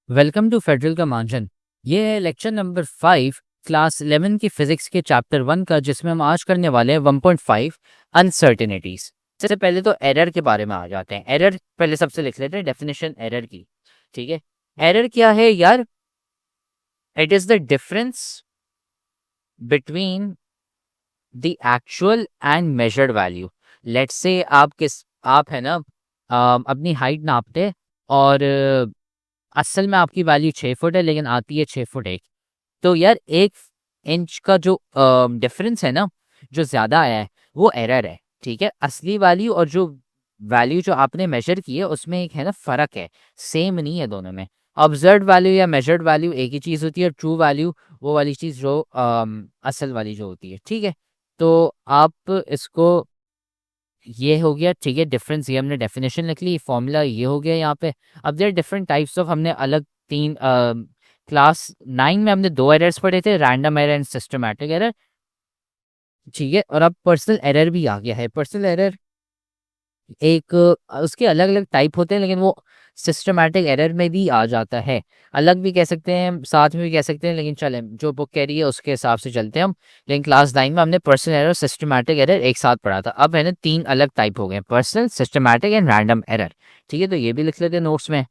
Welcome to federal का मांझन। ये है लेक्चर नंबर 5 क्लास 11 की फिजिक्स के चैप्टर 1 का, जिसमें हम आज करने वाले हैं 1.5 अनसर्टेनिटीज। सबसे पहले तो एरर के बारे में आ जाते हैं। एरर पहले सबसे लिख लेते हैं डेफिनेशन एरर की। ठीक है, एरर क्या है यार? It is the difference between the actual and measured value. Let's say आप है ना, अपनी हाइट नापते और असल में आपकी वैल्यू 6 फुट है लेकिन आती है 6 फुट 1। तो यार 1 इंच का जो डिफरेंस है ना, जो ज्यादा आया है वो एरर है। ठीक है, असली वैल्यू और जो वैल्यू जो आपने मेजर की है उसमें एक है ना फर्क है, सेम नहीं है दोनों में। ऑब्जर्व वैल्यू या मेजर्ड वैल्यू एक ही चीज होती है, और ट्रू वैल्यू वो वाली चीज जो असल वाली जो होती है। ठीक है, तो आप इसको, ये हो गया। ठीक है, डिफरेंस ये हमने डेफिनेशन लिख ली, फॉर्मूला ये हो गया यहाँ पे। अब देयर डिफरेंट टाइप्स ऑफ, हमने अलग तीन क्लास 9 में हमने 2 एरर्स पढ़े थे, random error and systematic error. ठीक है, और अब पर्सनल एरर भी आ गया है। पर्सनल एरर एक उसके अलग अलग टाइप होते हैं, लेकिन वो सिस्टमैटिक एरर में भी आ जाता है। अलग भी कह सकते हैं, साथ में भी कह सकते हैं, लेकिन चलें जो बुक कह रही है उसके हिसाब से चलते हैं हम। लेकिन क्लास 9 में हमने पर्सनल एरर, सिस्टमैटिक एरर एक साथ पढ़ा था। अब है ना 3 अलग टाइप हो गए, personal, systematic and random error. ठीक है, तो ये भी लिख लेते हैं नोट्स में,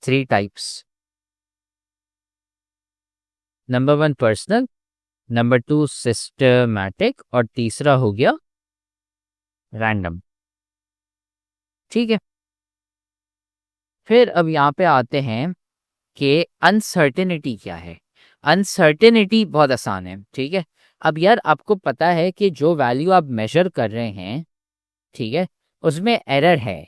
3 types. Number 1 personal, number 2 systematic, और तीसरा हो गया रैंडम। ठीक है, फिर अब यहाँ पे आते हैं कि अनसर्टेनिटी क्या है। अनसर्टेनिटी बहुत आसान है। ठीक है, अब यार आपको पता है कि जो वैल्यू आप मेजर कर रहे हैं, ठीक है, उसमें एरर है।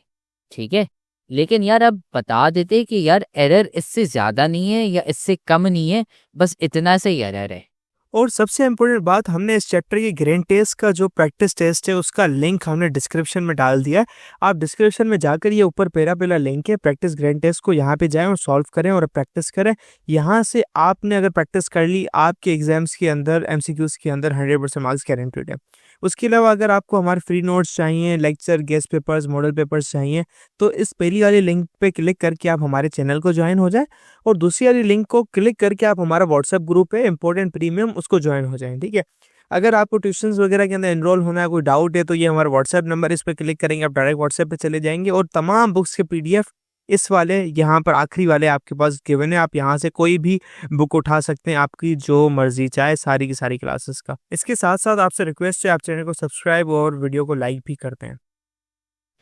ठीक है, लेकिन यार अब बता देते कि यार एरर इससे ज्यादा नहीं है या इससे कम नहीं है, बस इतना से ही एरर है। और सबसे इम्पोर्टेंट बात, हमने इस चैप्टर की ग्रेन टेस्ट का जो प्रैक्टिस टेस्ट है उसका लिंक हमने डिस्क्रिप्शन में डाल दिया है। आप डिस्क्रिप्शन में जाकर ये ऊपर पहला लिंक है प्रैक्टिस ग्रेन टेस्ट को, यहाँ पे जाएं और सॉल्व करें और प्रैक्टिस करें। यहाँ से आपने अगर प्रैक्टिस कर ली, आपके एग्जाम्स के अंदर एमसीक्यूज के अंदर 100% मार्क्स गारंटेड है। उसके अलावा अगर आपको हमारे फ्री नोट्स चाहिए, lecture, guest papers, model papers चाहिए, तो इस पहली वाली लिंक पे क्लिक करके आप हमारे चैनल को ज्वाइन हो जाए, और दूसरी वाली लिंक को क्लिक करके आप हमारा व्हाट्सएप ग्रुप है इंपॉर्टेंट प्रीमियम, उसको ज्वाइन हो जाएं। ठीक है, अगर आपको ट्यूशंस वगैरह के अंदर एनरोल होना है, कोई डाउट है, तो ये हमारा व्हाट्सएप नंबर, इस पर क्लिक करेंगे आप डायरेक्ट व्हाट्सएप पे चले जाएंगे, और तमाम बुक्स के पीडीएफ इस वाले यहाँ पर आखिरी वाले आपके पास गिवन है। आप यहाँ से कोई भी बुक उठा सकते हैं, आपकी जो मर्जी चाहे, सारी की सारी क्लासेस का। इसके साथ साथ आपसे रिक्वेस्ट है, आप चैनल को सब्सक्राइब और वीडियो को लाइक भी करते हैं।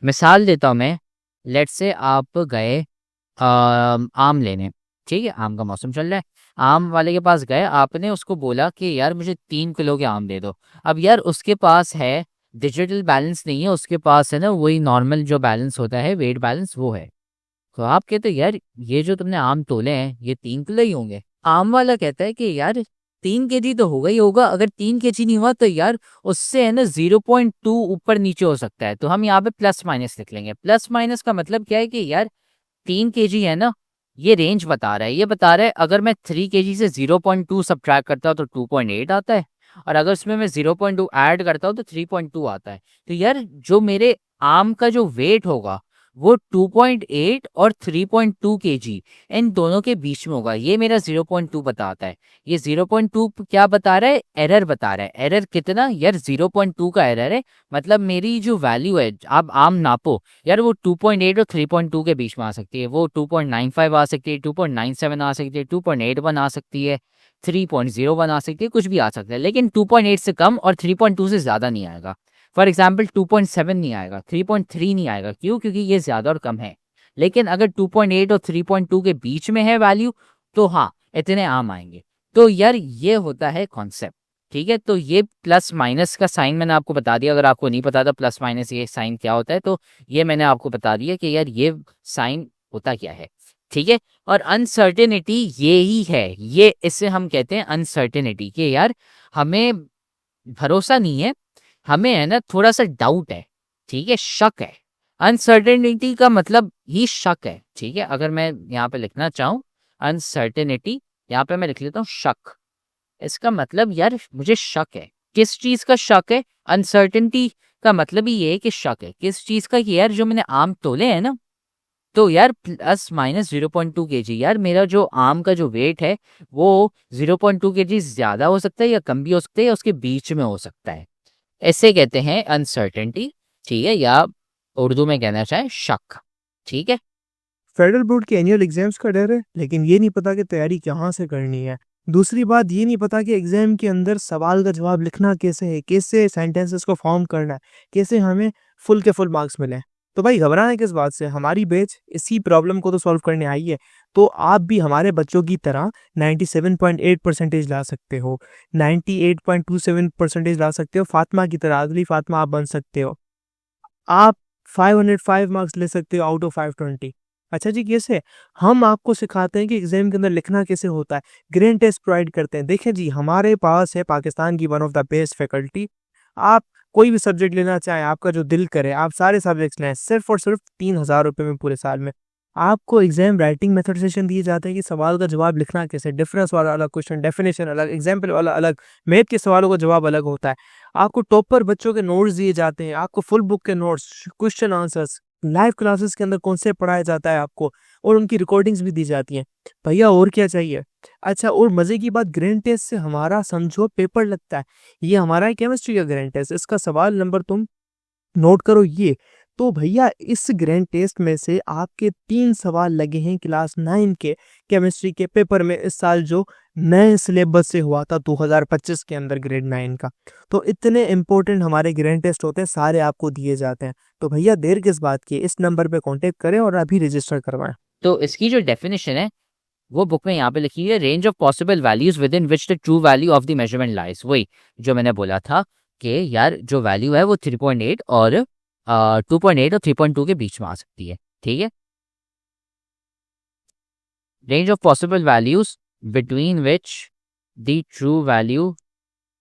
मिसाल देता हूँ मैं। लेट से आप गए आम लेने। ठीक है, आम का मौसम चल रहा है, आम वाले के पास गए, आपने उसको बोला कि यार मुझे 3 किलो के आम दे दो। अब यार उसके पास है, डिजिटल बैलेंस नहीं है, उसके पास है ना वही नॉर्मल जो बैलेंस होता है, वेट बैलेंस वो है। तो आप कहते हो यार ये जो तुमने आम तोले हैं ये 3 किलो ही होंगे। आम वाला कहता है कि यार 3 केजी तो होगा ही होगा, अगर 3 केजी नहीं हुआ तो यार उससे है ना 0.2 ऊपर नीचे हो सकता है। तो हम यहाँ पे प्लस माइनस लिख लेंगे। प्लस माइनस का मतलब क्या है कि यार 3 केजी है ना, ये रेंज बता रहा है। ये बता रहा है अगर मैं 3 केजी से 0.2 सब्ट्रैक्ट करता हूँ तो 2.8 आता है, और अगर उसमें मैं 0.2 ऐड करता हूँ तो 3.2 आता है। तो यार जो मेरे आम का जो वेट होगा वो 2.8 और 3.2 केजी, इन दोनों के बीच में होगा। ये मेरा 0.2 बताता है। ये 0.2 क्या बता रहा है? एरर बता रहा है। एरर कितना यार? 0.2 का एरर है। मतलब मेरी जो वैल्यू है, आप आम नापो यार, वो 2.8 और 3.2 के बीच में आ सकती है। वो 2.95 आ सकती है, 2.97 आ सकती है, 2.81 आ सकती है, 3.01 आ सकती है, कुछ भी आ सकता है, लेकिन 2.8 से कम और 3.2 से ज़्यादा नहीं आएगा। फॉर एग्जाम्पल 2.7 नहीं आएगा, 3.3 नहीं आएगा। क्यों? क्योंकि ये ज़्यादा और कम है। लेकिन अगर 2.8 और 3.2 के बीच में है वैल्यू, तो हाँ इतने आम आएंगे। तो यार ये होता है कॉन्सेप्ट। ठीक है, तो ये प्लस माइनस का साइन मैंने आपको बता दिया। अगर आपको नहीं पता था प्लस माइनस ये साइन क्या होता है, तो ये मैंने आपको बता दिया कि यार ये साइन होता क्या है। ठीक है, और अनसर्टेनिटी ये ही है, ये इससे हम कहते हैं अनसर्टेनिटी, कि यार हमें भरोसा नहीं है, हमें है ना थोड़ा सा डाउट है। ठीक है, शक है। अनसर्टेनिटी का मतलब ही शक है। ठीक है, अगर मैं यहाँ पे लिखना चाहूँ अनसर्टेनिटी, यहाँ पे मैं लिख लेता हूँ शक। इसका मतलब यार मुझे शक है। किस चीज का शक है? अनसर्टेनिटी का मतलब ही ये है कि शक है किस चीज का, कि यार जो मैंने आम तोले हैं ना, तो यार प्लस माइनस 0.2 kg, यार मेरा जो आर्म का जो वेट है वो 0.2 kg ज़्यादा हो सकता है या कम भी हो सकता है या उसके बीच में हो सकता है। ऐसे कहते हैं अनसर्टेनिटी, ठीक है, या उर्दू में कहना चाहे शक, ठीक है। फेडरल बोर्ड के एनुअल एग्जाम्स का डर है, लेकिन ये नहीं पता कि तैयारी कहाँ से करनी है। दूसरी बात ये नहीं पता कि एग्जाम के अंदर सवाल का जवाब लिखना कैसे है, कैसे सेंटेंसेस को फॉर्म करना है, कैसे हमें फुल के फुल मार्क्स मिले। तो भाई घबराना किस बात से, हमारी बैच इसी प्रॉब्लम को तो सॉल्व करने आई है। तो आप भी हमारे बच्चों की तरह 97.8 परसेंटेज ला सकते हो, 98.27 परसेंटेज ला सकते हो, फातिमा की तरह, अगली फातिमा आप बन सकते हो। आप 505 मार्क्स ले सकते हो आउट ऑफ 520। अच्छा जी, कैसे? हम आपको सिखाते हैं कि एग्जाम के अंदर लिखना कैसे होता है, ग्रेड टेस्ट प्रोवाइड करते हैं। देखिए जी, हमारे पास है पाकिस्तान की one of the best faculty. आप कोई भी सब्जेक्ट लेना चाहें, आपका जो दिल करे, आप सारे सब्जेक्ट्स लें सिर्फ और सिर्फ 3,000 रुपये में पूरे साल में। आपको एग्जाम राइटिंग मेथड सेशन दिए जाते हैं कि सवाल का जवाब लिखना कैसे, डिफरेंस वाला अलग क्वेश्चन, डेफिनेशन अलग, एग्जाम्पल वाला अलग, मैथ के सवालों का जवाब अलग होता है। आपको टॉपर बच्चों के नोट्स दिए जाते हैं, आपको फुल बुक के notes, question answers, live classes के अंदर कौन से पढ़ाया जाता है आपको, और उनकी रिकॉर्डिंग्स भी दी जाती हैं। भैया और क्या चाहिए? अच्छा, और मज़े की बात, ग्रैंड टेस्ट से हमारा समझो पेपर लगता है। ये हमारा है केमिस्ट्री का ग्रैंड टेस्ट, इसका सवाल नंबर तुम नोट करो ये। तो भैया इस ग्रैंड टेस्ट में से आपके 3 सवाल लगे हैं क्लास 9 के केमिस्ट्री के पेपर में, इस साल जो नए सिलेबस से हुआ था 2025 के अंदर ग्रेड 9 का। तो इतने इंपॉर्टेंट हमारे ग्रैंड टेस्ट होते हैं, सारे आपको दिए जाते हैं। तो भैया देर किस बात की, इस नंबर पे कांटेक्ट करें और अभी रजिस्टर करवाएं। तो इसकी जो डेफिनेशन है वो बुक में यहाँ पे लिखी है, range of possible values with in which the true value of the measurement lies. वही जो मैंने बोला था कि यार जो वैल्यू है वो 3.8 और 2.8 और 3.2 के बीच में आ सकती है, ठीक है। Range of possible values between which the true value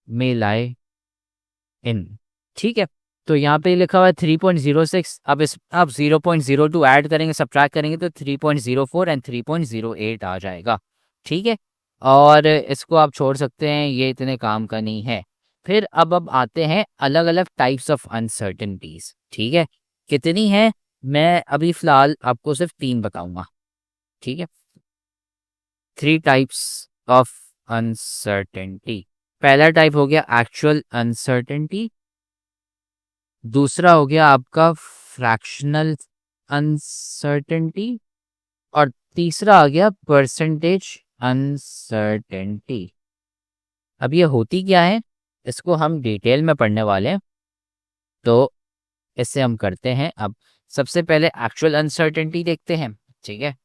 में लाई इन, ठीक है। तो यहाँ पे लिखा हुआ है 3.06। अब इस आप 0.02 ऐड करेंगे, सब्ट्रैक्ट करेंगे तो 3.04 एंड 3.08 आ जाएगा, ठीक है। और इसको आप छोड़ सकते हैं, ये इतने काम का नहीं है। फिर अब आते हैं अलग अलग टाइप्स ऑफ अनसर्टेनिटीज, ठीक है। कितनी है, मैं अभी फिलहाल आपको सिर्फ 3 बताऊंगा, ठीक है। 3 टाइप्स ऑफ अनसर्टेनिटी। पहला टाइप हो गया एक्चुअल अनसर्टेनिटी, दूसरा हो गया आपका फ्रैक्शनल अनसर्टेनिटी, और तीसरा आ गया परसेंटेज अनसर्टेनिटी। अब ये होती क्या है, इसको हम डिटेल में पढ़ने वाले हैं, तो इससे हम करते हैं। अब सबसे पहले एक्चुअल अनसर्टेनिटी देखते हैं, ठीक है।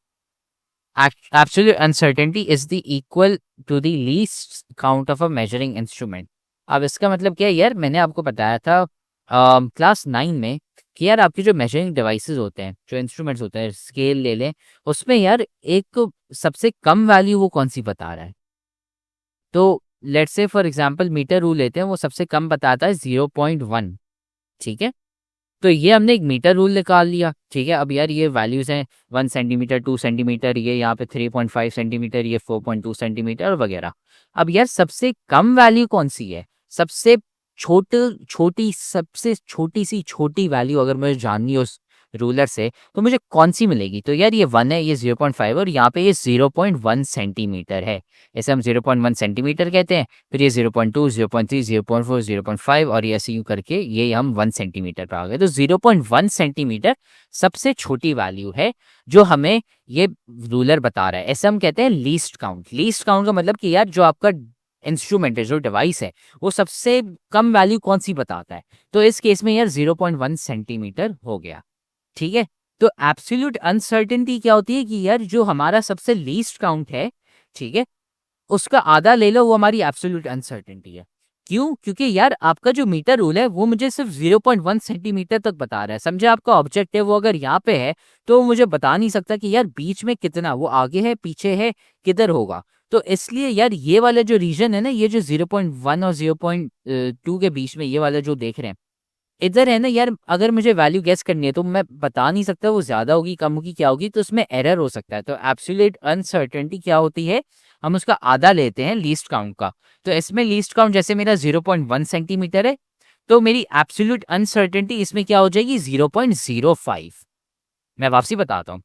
Absolute uncertainty is the equal to the least count of a measuring instrument। अब इसका मतलब क्या है यार, मैंने आपको बताया था क्लास 9 में कि यार आपके जो मेजरिंग डिवाइसेस होते हैं, जो इंस्ट्रूमेंट्स होते हैं, स्केल ले लें, उसमें यार एक सबसे कम वैल्यू वो कौन सी बता रहा है। तो let's say for example metre rule लेते हैं, वो सबसे कम बताता है 0.1, ठीक है। तो ये हमने एक मीटर रूल निकाल लिया, ठीक है। अब यार ये वैल्यूज हैं 1 सेंटीमीटर, 2 सेंटीमीटर, ये यहाँ पे 3.5 सेंटीमीटर, ये 4.2 सेंटीमीटर वगैरह। अब यार सबसे कम वैल्यू कौन सी है, सबसे सबसे छोटी सी छोटी वैल्यू अगर मुझे जाननी हो उस रूलर से, तो मुझे कौन सी मिलेगी। तो यार ये 1 है, ये 0.5 और यहाँ पे ये 0.1 सेंटीमीटर है, इसे हम 0.1 सेंटीमीटर कहते हैं। फिर ये 0.2, 0.3, 0.4, 0.5 और ये ऐसे यूँ करके ये हम 1 सेंटीमीटर पर आ गए। तो 0.1 सेंटीमीटर सबसे छोटी वैल्यू है जो हमें ये रूलर बता रहा है। ऐसे हम कहते हैं लीस्ट काउंट। लीस्ट काउंट का मतलब कि यार जो आपका इंस्ट्रूमेंट है, जो डिवाइस है, वो सबसे कम वैल्यू कौन सी बताता है। तो इस केस में यार 0.1 सेंटीमीटर हो गया, ठीक है। तो एब्सोल्यूट अनसर्टेनिटी क्या होती है कि यार जो हमारा सबसे लीस्ट काउंट है, ठीक है, उसका आधा ले लो, वो हमारी एब्सोल्यूट अनसर्टेनिटी है। क्यों? क्योंकि यार आपका जो मीटर रूल है वो मुझे सिर्फ 0.1 सेंटीमीटर तक बता रहा है। समझे, आपका ऑब्जेक्ट है वो अगर यहाँ पे है तो मुझे बता नहीं सकता कि यार बीच में कितना, वो आगे है, पीछे है, किधर होगा। तो इसलिए यार ये वाला जो रीजन है ना, ये जो 0.1 और 0.2 के बीच में ये वाला जो देख रहे हैं, इधर है ना यार, अगर मुझे वैल्यू गेस करनी है तो मैं बता नहीं सकता वो ज्यादा होगी, कम होगी, क्या होगी, तो उसमें एरर हो सकता है। तो एब्सोल्यूट अनसर्टेनिटी क्या होती है, हम उसका आधा लेते हैं लीस्ट काउंट का। तो इसमें लीस्ट काउंट जैसे मेरा 0.1 सेंटीमीटर है, तो मेरी एब्सोल्यूट अनसर्टेनिटी इसमें क्या हो जाएगी, 0.05। मैं वापसी बताता हूँ,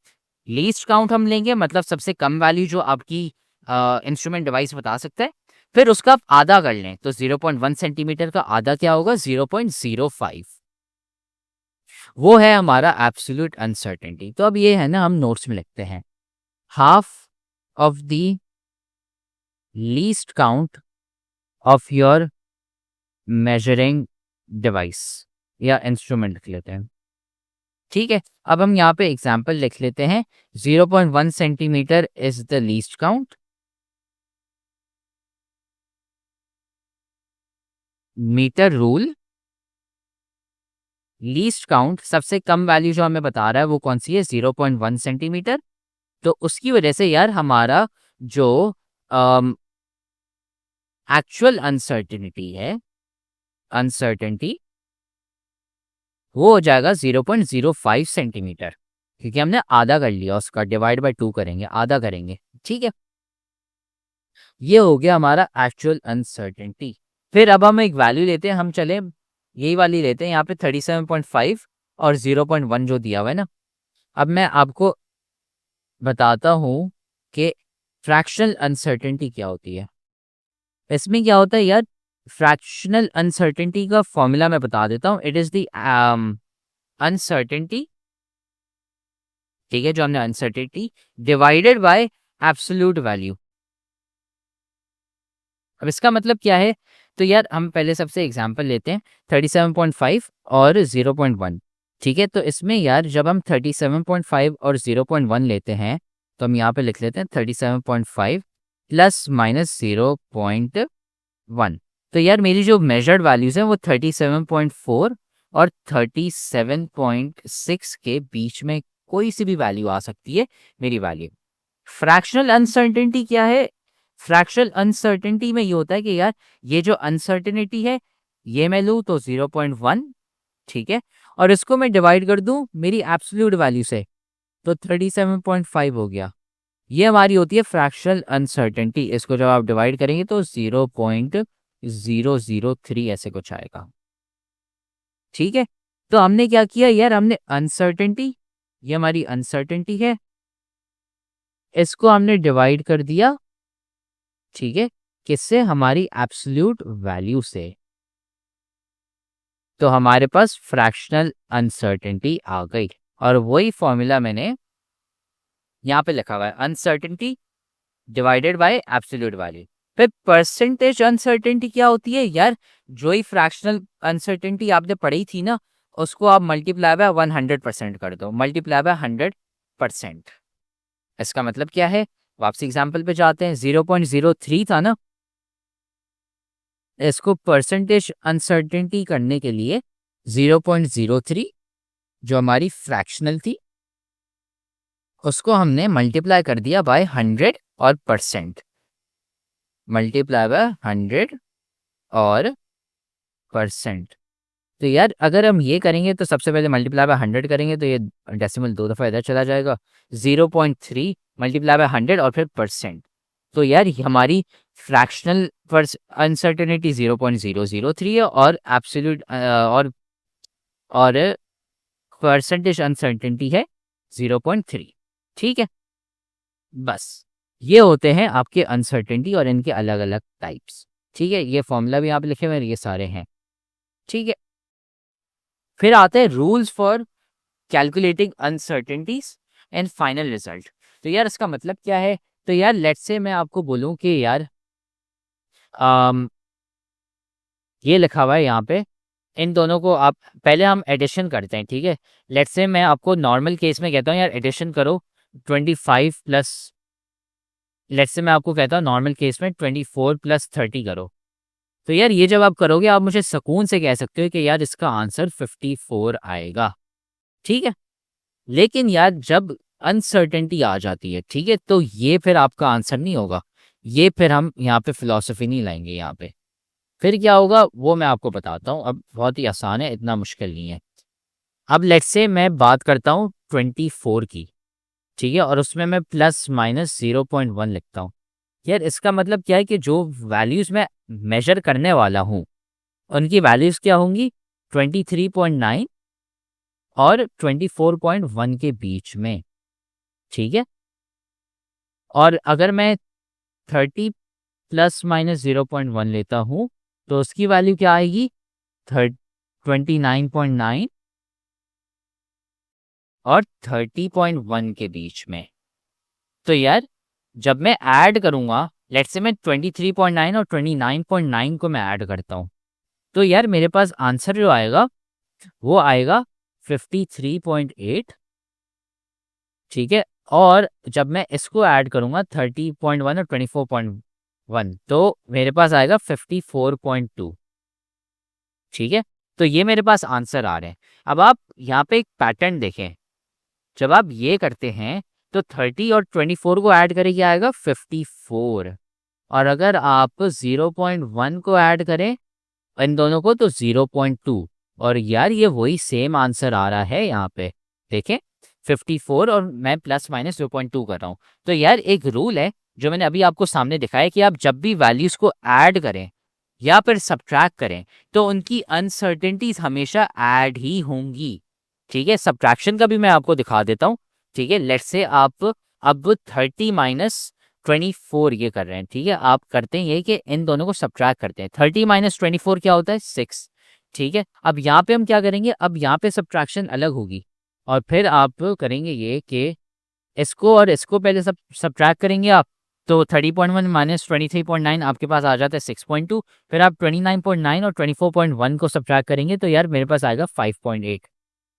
लीस्ट काउंट हम लेंगे, मतलब सबसे कम वैल्यू जो आपकी इंस्ट्रूमेंट डिवाइस बता सकता है, फिर उसका आप आधा कर लें तो 0.1 सेंटीमीटर का आधा क्या होगा, 0.05। वो है हमारा एब्सोल्यूट अनसर्टेनिटी। तो अब ये है ना, हम नोट्स में लिखते हैं half of the least count of your measuring device या इंस्ट्रूमेंट लिख लेते हैं। ठीक है, अब हम यहाँ पे एग्जाम्पल लिख लेते हैं 0.1 centimetre is the least count. Metre rule, least count सबसे कम वैल्यू जो हमें बता रहा है वो कौन सी है, 0.1 सेंटीमीटर। तो उसकी वजह से यार हमारा जो एक्चुअल अनसर्टेनिटी है, अनसर्टेनिटी वो हो जाएगा 0.05 सेंटीमीटर, क्योंकि हमने आधा कर लिया, उसका डिवाइड बाय 2 करेंगे, आधा करेंगे। ठीक है, ये हो गया हमारा एक्चुअल अनसर्टेनिटी। फिर अब हम एक वैल्यू लेते हैं, हम चले यही वाली लेते हैं, यहाँ पे 37.5 और 0.1 जो दिया हुआ है ना। अब मैं आपको बताता हूँ कि फ्रैक्शनल अनसर्टेनिटी क्या होती है। इसमें क्या होता है यार, फ्रैक्शनल अनसर्टेनिटी का फॉर्मूला मैं बता देता हूँ। इट इज द अनसर्टेनिटी, ठीक है, जो हमने uncertainty divided by absolute value. अब इसका मतलब क्या है, तो यार हम पहले सबसे एग्जांपल लेते हैं 37.5 और 0.1। ठीक है, तो इसमें यार जब हम 37.5 और 0.1 लेते हैं तो हम यहाँ पे लिख लेते हैं 37.5 प्लस माइनस 0.1। तो यार मेरी जो मेजर्ड वैल्यूज हैं वो 37.4 और 37.6 के बीच में कोई सी भी वैल्यू आ सकती है मेरी वैल्यू। फ्रैक्शनल अनसर्टेनिटी क्या है, फ्रैक्शनल अनसर्टेनिटी में ये होता है कि यार ये जो अनसर्टेनिटी है ये मैं लूँ तो 0.1, ठीक है, और इसको मैं डिवाइड कर दूं मेरी एब्सोल्यूट वैल्यू से तो 37.5 हो गया। ये हमारी होती है फ्रैक्शनल अनसर्टेनिटी। इसको जब आप डिवाइड करेंगे तो 0.003 ऐसे कुछ आएगा। ठीक है, तो हमने क्या किया यार, हमने अनसर्टेनिटी, ये हमारी अनसर्टेनिटी है, इसको हमने डिवाइड कर दिया, ठीक है, किससे, हमारी एब्सोल्यूट वैल्यू से। तो हमारे पास फ्रैक्शनल अनसर्टेनिटी आ गई, और वही फॉर्मूला मैंने यहाँ पे लिखा हुआ है, uncertainty divided by absolute value. फिर परसेंटेज अनसर्टेनिटी क्या होती है यार, जो ही फ्रैक्शनल अनसर्टेनिटी आपने पढ़ी थी ना, उसको आप मल्टीप्लाई बाय 100% कर दो, मल्टीप्लाई बाय 100%। इसका मतलब क्या है, वापसी एग्जाम्पल पे जाते हैं, 0.03 था ना, इसको परसेंटेज अनसर्टेनिटी करने के लिए 0.03 जो हमारी फ्रैक्शनल थी उसको हमने मल्टीप्लाई कर दिया बाय 100 और परसेंट, मल्टीप्लाई बाय 100 और परसेंट। तो यार अगर हम ये करेंगे तो सबसे पहले मल्टीप्लाई बाय 100 करेंगे तो ये डेसिमल 2 दफ़ा इधर चला जाएगा, 0.3 मल्टीप्लाई बाय 100 और फिर परसेंट। तो यार हमारी फ्रैक्शनल अनसर्टेनिटी 0.003 है और एब्सोल्यूट और परसेंटेज अनसर्टेनिटी है 0.3। ठीक है, बस ये होते हैं आपके अनसर्टेनिटी और इनके अलग अलग टाइप्स। ठीक है, ये फॉर्मूला भी यहाँ पे लिखे हुए हैं, ये सारे हैं। ठीक है, फिर आते हैं rules for calculating uncertainties and final result. तो यार इसका मतलब क्या है, तो यार लेट्स से मैं आपको बोलूं कि यार ये लिखा हुआ है यहाँ पे, इन दोनों को आप पहले हम एडिशन करते हैं। ठीक है, लेट्स से मैं आपको नॉर्मल केस में कहता हूँ यार एडिशन करो 25 प्लस, लेट्स से मैं आपको कहता हूँ नॉर्मल केस में 24 प्लस 30 करो। तो यार ये जब आप करोगे आप मुझे सुकून से कह सकते हो कि यार इसका आंसर 54 आएगा। ठीक है, लेकिन यार जब अनसर्टेनिटी आ जाती है, ठीक है, तो ये फिर आपका आंसर नहीं होगा, ये फिर हम यहाँ पे फिलॉसफी नहीं लाएंगे। यहाँ पे फिर क्या होगा वो मैं आपको बताता हूँ। अब बहुत ही आसान है, इतना मुश्किल नहीं है। अब लेट्स से मैं बात करता हूँ 24 की, ठीक है, और उसमें मैं प्लस माइनस 0.1 लिखता हूँ। यार इसका मतलब क्या है कि जो वैल्यूज मैं मेजर करने वाला हूँ उनकी वैल्यूज क्या होंगी, 23.9 और 24.1 के बीच में। ठीक है। और अगर मैं 30 प्लस माइनस 0.1 लेता हूँ तो उसकी वैल्यू क्या आएगी, 29.9 और 30.1 के बीच में। तो यार जब मैं ऐड करूँगा, लेट्स से मैं 23.9 और 29.9 को मैं ऐड करता हूँ, तो यार मेरे पास आंसर जो आएगा वो आएगा 53.8। ठीक है। और जब मैं इसको ऐड करूँगा 30.1 और 24.1 तो मेरे पास आएगा 54.2। ठीक है। तो ये मेरे पास आंसर आ रहे हैं। अब आप यहाँ पे एक पैटर्न देखें, जब आप ये करते हैं तो 30 और 24 को ऐड करें क्या आएगा, 54। और अगर आप 0.1 को ऐड करें इन दोनों को तो 0.2। और यार ये वही सेम आंसर आ रहा है यहाँ पे, देखें 54 और मैं प्लस माइनस 0.2 कर रहा हूँ। तो यार एक रूल है जो मैंने अभी आपको सामने दिखाया कि आप जब भी वैल्यूज को ऐड करें या फिर सब्ट्रैक्ट करें तो उनकी अनसर्टेनिटीज हमेशा ऐड ही होंगी। ठीक है। सब्ट्रैक्शन का भी मैं आपको दिखा देता हूँ। ठीक है। लेट्स से आप अब 30 माइनस 24 ये कर रहे हैं। ठीक है। आप करते हैं ये कि इन दोनों को सब्ट्रैक्ट करते हैं। 30 माइनस 24 क्या होता है, 6। ठीक है। अब यहाँ पे हम क्या करेंगे, अब यहाँ पे सब्ट्रैक्शन अलग होगी और फिर आप करेंगे ये कि इसको और इसको पहले सब्ट्रैक्ट करेंगे आप, तो 30.1 माइनस 23.9 आपके पास आ जाता है 6.2। फिर आप 29.9 और 24.1 को सब्ट्रैक्ट करेंगे तो यार मेरे पास आएगा 5.8।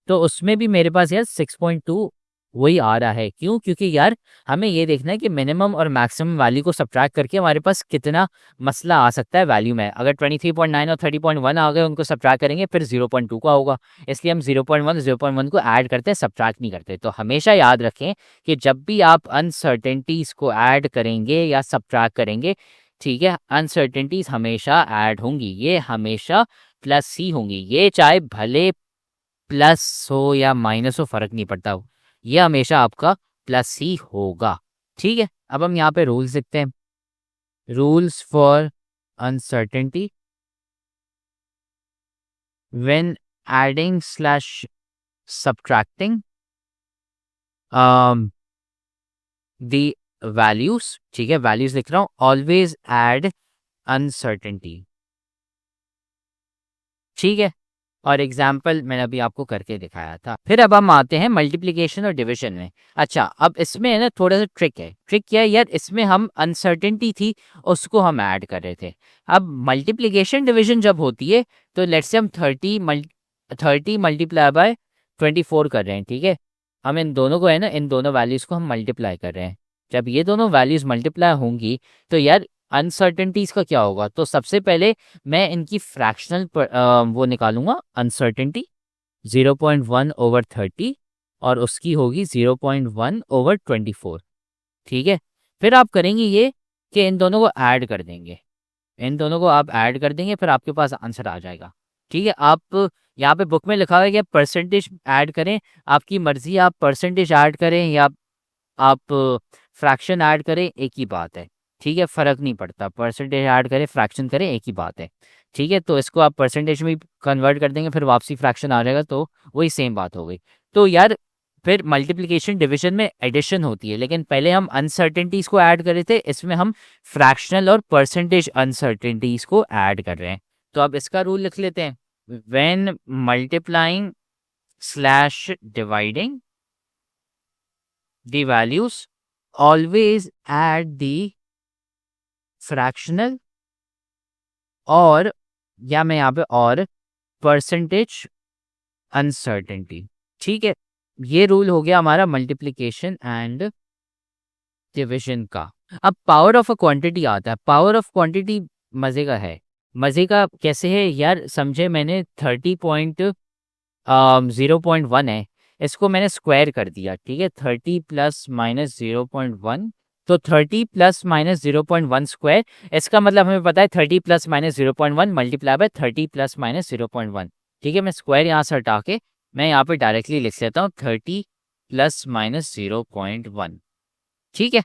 तो उसमें भी मेरे पास यार 6.2 वही आ रहा है। क्यों? क्योंकि यार हमें ये देखना है कि मिनिमम और मैक्सिमम वैल्यू को सब्ट्रैक्ट करके हमारे पास कितना मसला आ सकता है वैल्यू में। अगर 23.9 और 30.1 आ गए उनको सब्ट्रैक्ट करेंगे फिर 0.2 का होगा, इसलिए हम 0.1 को ऐड करते हैं, सब्ट्रैक्ट नहीं करते। तो हमेशा याद रखें कि जब भी आप अनसर्टेनिटीज को ऐड करेंगे या सब्ट्रैक्ट करेंगे, ठीक है, अनसर्टेनिटीज हमेशा ऐड होंगी, ये हमेशा प्लस ही होंगी। ये चाहे भले प्लस हो या माइनस हो फर्क नहीं पड़ता, ये हमेशा आपका प्लस ही होगा। ठीक है। अब हम यहाँ पे रूल्स देखते हैं। Rules for uncertainty, when adding slash subtracting the values, ठीक है, वैल्यूज लिख रहा हूँ, ऑलवेज ऐड अनसर्टेनिटी। ठीक है। और एग्जाम्पल मैंने अभी आपको करके दिखाया था। फिर अब हम आते हैं मल्टीप्लिकेशन और डिवीजन में। अच्छा, अब इसमें है ना थोड़ा सा ट्रिक है। ट्रिक क्या है यार, इसमें हम अनसर्टेनिटी थी उसको हम ऐड कर रहे थे। अब मल्टीप्लिकेशन डिवीजन जब होती है तो लेट्स से हम 30 मल्टीप्लाई बाय 24 कर रहे हैं। ठीक है। हम इन दोनों को है ना, इन दोनों वैल्यूज को हम मल्टीप्लाई कर रहे हैं। जब ये दोनों वैल्यूज मल्टीप्लाई होंगी तो यार अनसर्टेनिटीज का क्या होगा, तो सबसे पहले मैं इनकी फ्रैक्शनल वो निकालूंगा अनसर्टेनिटी 0.1 ओवर 30 और उसकी होगी 0.1 ओवर 24। ठीक है। फिर आप करेंगे ये कि इन दोनों को ऐड कर देंगे, इन दोनों को आप ऐड कर देंगे, फिर आपके पास आंसर आ जाएगा। ठीक है। आप यहाँ पे बुक में लिखा हुआ है कि परसेंटेज ऐड करें, आपकी मर्जी, आप परसेंटेज ऐड करें या आप फ्रैक्शन ऐड करें, एक ही बात है। ठीक है। फर्क नहीं पड़ता, परसेंटेज ऐड करें फ्रैक्शन करें एक ही बात है। ठीक है। तो इसको आप परसेंटेज में कन्वर्ट कर देंगे, फिर वापसी फ्रैक्शन आ जाएगा, तो वही सेम बात हो गई। तो यार फिर मल्टीप्लिकेशन डिवीजन में एडिशन होती है, लेकिन पहले हम अनसर्टेनिटीज को ऐड कर रहे थे, इसमें हम फ्रैक्शनल और परसेंटेज अनसर्टेनिटीज को ऐड कर रहे हैं। तो अब इसका रूल लिख लेते हैं। When multiplying slash dividing the values, always add the fractional और या मैं यहाँ पे और परसेंटेज अनसर्टेनिटी। ठीक है। ये रूल हो गया हमारा मल्टीप्लिकेशन एंड डिवीजन का। अब पावर ऑफ अ क्वांटिटी आता है। पावर ऑफ क्वांटिटी मजे का है। मजे का कैसे है यार, समझे मैंने 30.0.1 है, इसको मैंने स्क्वायर कर दिया। ठीक है। 30 प्लस माइनस 0.1, तो 30 प्लस माइनस 0.1 स्क्वायर, इसका मतलब हमें पता है 30 plus minus 0.1 multiply by 30 plus minus 0.1। ठीक है। मैं स्क्वायर यहाँ से हटा के मैं यहाँ पे डायरेक्टली लिख लेता हूँ 30 प्लस माइनस 0.1। ठीक है।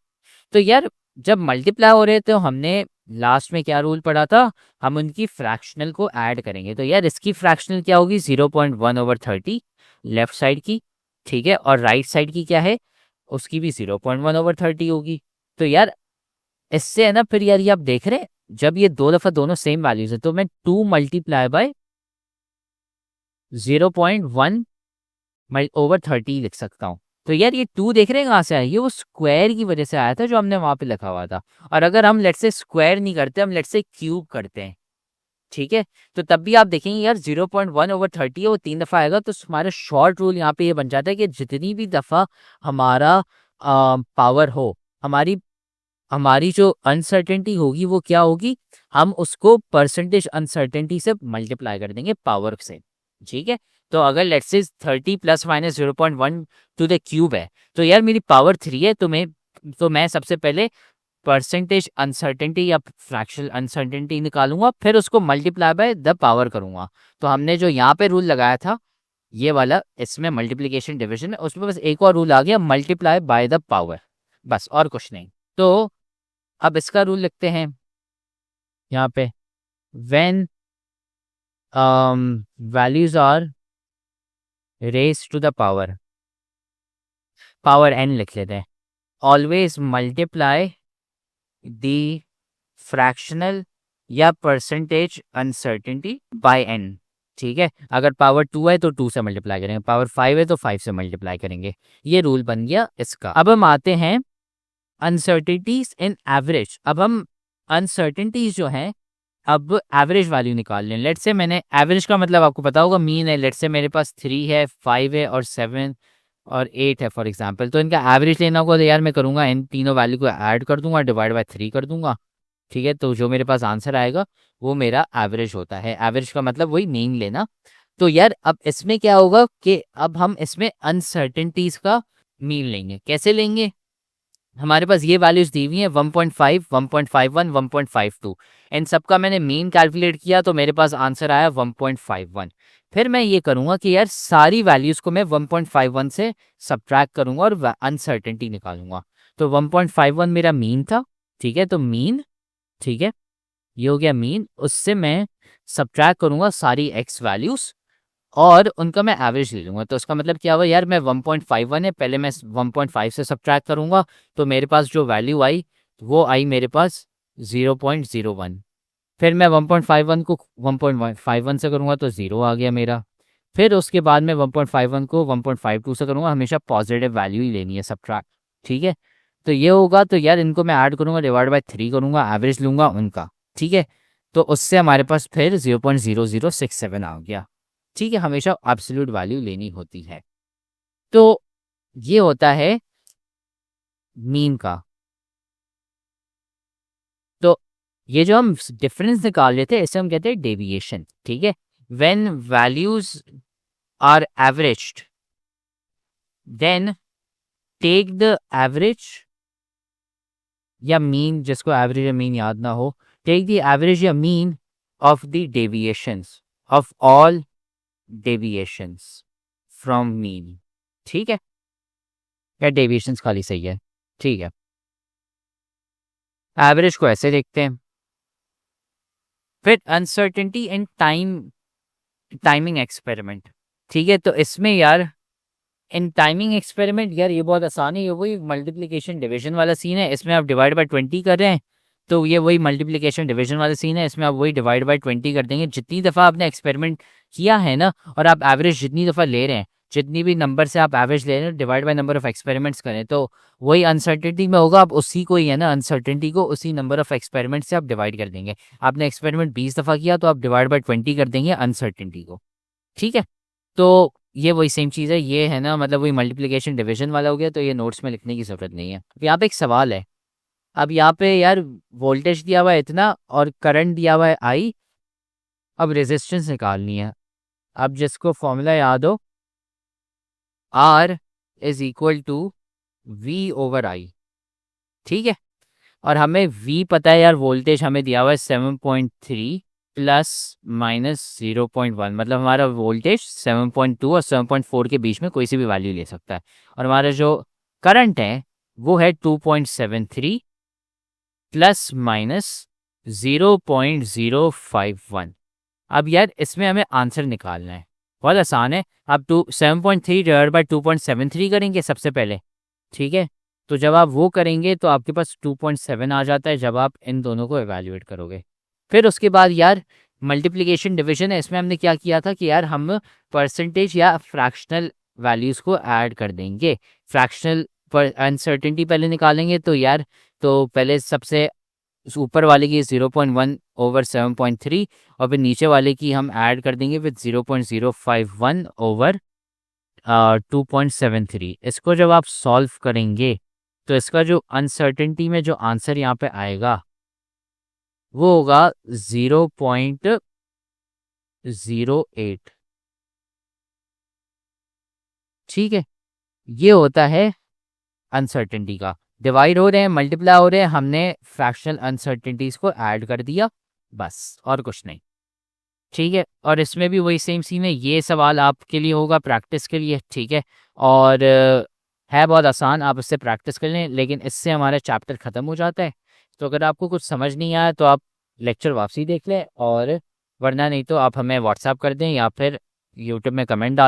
तो यार जब मल्टीप्लाई हो रहे थे तो हमने लास्ट में क्या रूल पढ़ा था, हम उनकी फ्रैक्शनल को ऐड करेंगे। तो यार इसकी फ्रैक्शनल क्या होगी, 0.1 ओवर 30 लेफ्ट साइड की। ठीक है। और राइट साइड की क्या है, उसकी भी 0.1/30 होगी। तो यार इससे है ना, फिर यार ये आप देख रहे हैं जब ये दो दफ़ा दोनों सेम वैल्यूज है तो मैं 2 मल्टीप्लाई बाय 0.1/30 लिख सकता हूँ। तो यार ये 2 देख रहे हैं कहाँ से आया, ये वो स्क्वायर की वजह से आया था जो हमने वहाँ पे लिखा हुआ था। और अगर हम लेट्स से स्क्वायर नहीं करते, हम लेट्स से क्यूब करते हैं, ठीक है, तो तब भी आप देखेंगे यार 0.1/30 है, वो 3 दफ़ा आएगा। तो हमारा शॉर्ट रूल यहाँ पे ये बन जाता है कि जितनी भी दफ़ा हमारा पावर हो, हमारी हमारी जो अनसर्टेनिटी होगी वो क्या होगी, हम उसको परसेंटेज अनसर्टेनिटी से मल्टीप्लाई कर देंगे पावर से, ठीक है। तो अगर लेट्स से 30 plus minus 0.1 to the cube है, तो यार मेरी पावर 3 है, तो मैं सबसे पहले परसेंटेज अनसर्टेनिटी या फ्रैक्शनल अनसर्टेनिटी निकालूंगा, फिर उसको मल्टीप्लाई बाय द पावर करूंगा। तो हमने जो यहाँ पे रूल लगाया था ये वाला, इसमें मल्टीप्लिकेशन डिवीजन है, उसमें बस एक और रूल आ गया, मल्टीप्लाई बाय द पावर, बस और कुछ नहीं। तो अब इसका रूल लिखते हैं यहाँ पे, when values are raise to the power n लिख लेते हैं, ऑलवेज मल्टीप्लाई द फ्रैक्शनल या परसेंटेज अनसर्टेनिटी बाय n, ठीक है। अगर पावर 2 है तो 2 से मल्टीप्लाई करेंगे, पावर 5 है तो 5 से मल्टीप्लाई करेंगे। ये रूल बन गया इसका। अब हम आते हैं अनसर्टेनिटीज इन एवरेज। अब हम अनसर्टेनिटीज जो हैं, अब एवरेज वैल्यू निकाल लें। लेट्स से मैंने एवरेज का मतलब आपको पता होगा मीन है। लेट्स से मेरे पास 3 है, 5 है और 7 और 8 है फॉर एग्जांपल। तो इनका एवरेज लेना होगा तो यार मैं करूँगा इन तीनों वैल्यू को ऐड कर दूंगा, डिवाइड बाय 3 कर दूंगा, ठीक है। तो जो मेरे पास आंसर आएगा वो मेरा एवरेज होता है। एवरेज का मतलब वही मीन लेना। तो यार अब इसमें क्या होगा कि अब हम इसमें अनसर्टेनिटीज का मीन लेंगे। कैसे लेंगे, हमारे पास ये वैल्यूज दी हुई हैं 1.5, 1.51, 1.52। इन सब का मैंने मीन कैलकुलेट किया तो मेरे पास आंसर आया 1.51। फिर मैं ये करूँगा कि यार सारी वैल्यूज को मैं 1.51 से सब्ट्रैक्ट करूँगा और अनसर्टेनिटी निकालूंगा। तो 1.51 मेरा मीन था, ठीक है, तो मीन, ठीक है, ये हो गया मीन। उससे मैं सब्ट्रैक्ट करूँगा सारी एक्स वैल्यूज और उनका मैं एवरेज ले लूँगा। तो उसका मतलब क्या हुआ यार, मैं 1.51 है, पहले मैं 1.5 से सब्ट्रैक्ट करूँगा तो मेरे पास जो वैल्यू आई वो आई मेरे पास 0.01। फिर मैं 1.51 को 1.51 से करूँगा तो 0 आ गया मेरा। फिर उसके बाद मैं 1.51 को 1.52 से करूँगा, हमेशा पॉजिटिव वैल्यू ही लेनी है सब्ट्रैक्ट, ठीक है। तो ये होगा, तो यार इनको मैं ऐड करूँगा, डिवाइड बाय 3 करूँगा, एवरेज लूँगा उनका, ठीक है। तो उससे हमारे पास फिर 0.0067 आ गया, ठीक है। हमेशा एब्सोल्यूट वैल्यू लेनी होती है। तो ये होता है मीन का। तो ये जो हम डिफरेंस निकाल लेते हैं इसे हम कहते हैं डेविएशन, ठीक है। When values are averaged then take the average या मीन, जिसको एवरेज या मीन याद ना हो, टेक द एवरेज या mean of the deviations of all deviations from mean, ठीक है। या डेविएशंस खाली सही है, ठीक है। एवरेज को ऐसे देखते हैं। फिर अनसर्टेनिटी एंड टाइमिंग एक्सपेरिमेंट, ठीक है। तो इसमें यार इन टाइमिंग एक्सपेरिमेंट यार ये बहुत आसान है, ये वही मल्टीप्लिकेशन डिवीजन वाला सीन है। इसमें आप डिवाइड बाय 20 कर रहे हैं तो ये वही मल्टीप्लिकेशन डिवीजन वाला सीन है, इसमें आप वही डिवाइड बाय 20 कर देंगे। जितनी दफ़ा आपने एक्सपेरिमेंट किया है ना, और आप एवरेज जितनी दफ़ा ले रहे हैं, जितनी भी नंबर से आप एवरेज ले रहे हैं, divide by number of experiments करें तो वही अनसर्टेनिटी में होगा। आप उसी को ही है ना, अनसर्टेनिटी को उसी नंबर ऑफ एक्सपेरिमेंट से आप डिवाइड कर देंगे। आपने एक्सपेरिमेंट 20 दफ़ा किया तो आप डिवाइड बाय 20 कर देंगे अनसर्टेनिटी को, ठीक है। तो ये वही सेम चीज़ है, ये है ना, मतलब वही मल्टीप्लिकेशन डिवीजन वाला हो गया। तो ये नोट्स में लिखने की ज़रूरत नहीं है। अब यहाँ पे एक सवाल है। अब यहाँ पे यार वोल्टेज दिया हुआ है इतना और करंट दिया हुआ है आई, अब रेजिस्टेंस निकालनी है। अब जिसको फॉर्मूला याद हो, R is equal to V/I, ठीक है। और हमें V पता है यार, वोल्टेज हमें दिया हुआ है 7.3 प्लस माइनस 0.1, मतलब हमारा वोल्टेज 7.2 और 7.4 के बीच में कोई सी भी वैल्यू ले सकता है। और हमारा जो करंट है वो है 2.73 प्लस माइनस 0.051। अब यार इसमें हमें आंसर निकालना है, बहुत आसान है। आप 7.3 डिवाइड बाय 2.73 करेंगे सबसे पहले, ठीक है। तो जब आप वो करेंगे तो आपके पास 2.7 आ जाता है जब आप इन दोनों को एवेल्युएट करोगे। फिर उसके बाद यार मल्टीप्लिकेशन डिवीजन है, इसमें हमने क्या किया था कि यार हम परसेंटेज या फ्रैक्शनल वैल्यूज़ को ऐड कर देंगे। फ्रैक्शनल पर अनसर्टेनिटी पहले निकालेंगे, तो यार तो पहले सबसे ऊपर वाले की 0.1/7.3 और फिर नीचे वाले की हम ऐड कर देंगे विद 0.051/2.73। इसको जब आप सॉल्व करेंगे तो इसका जो अनसर्टेनिटी में जो आंसर यहाँ पे आएगा वो होगा 0.08। ठीक है, ये होता है अनसर्टेनिटी का। डिवाइड हो रहे हैं, मल्टीप्लाई हो रहे हैं, हमने फ्रैक्शनल अनसर्टेनिटीज को ऐड कर दिया, बस और कुछ नहीं। ठीक है, और इसमें भी वही सेम सीन है। ये सवाल आपके लिए होगा प्रैक्टिस के लिए, ठीक है। और है बहुत आसान, आप इससे प्रैक्टिस कर लें, लेकिन इससे हमारा चैप्टर ख़त्म हो जाता है। तो अगर आपको कुछ समझ नहीं आया तो आप लेक्चर वापसी देख लें, और वरना नहीं तो आप हमें व्हाट्सएप कर दें या फिर यूट्यूब में कमेंट डाल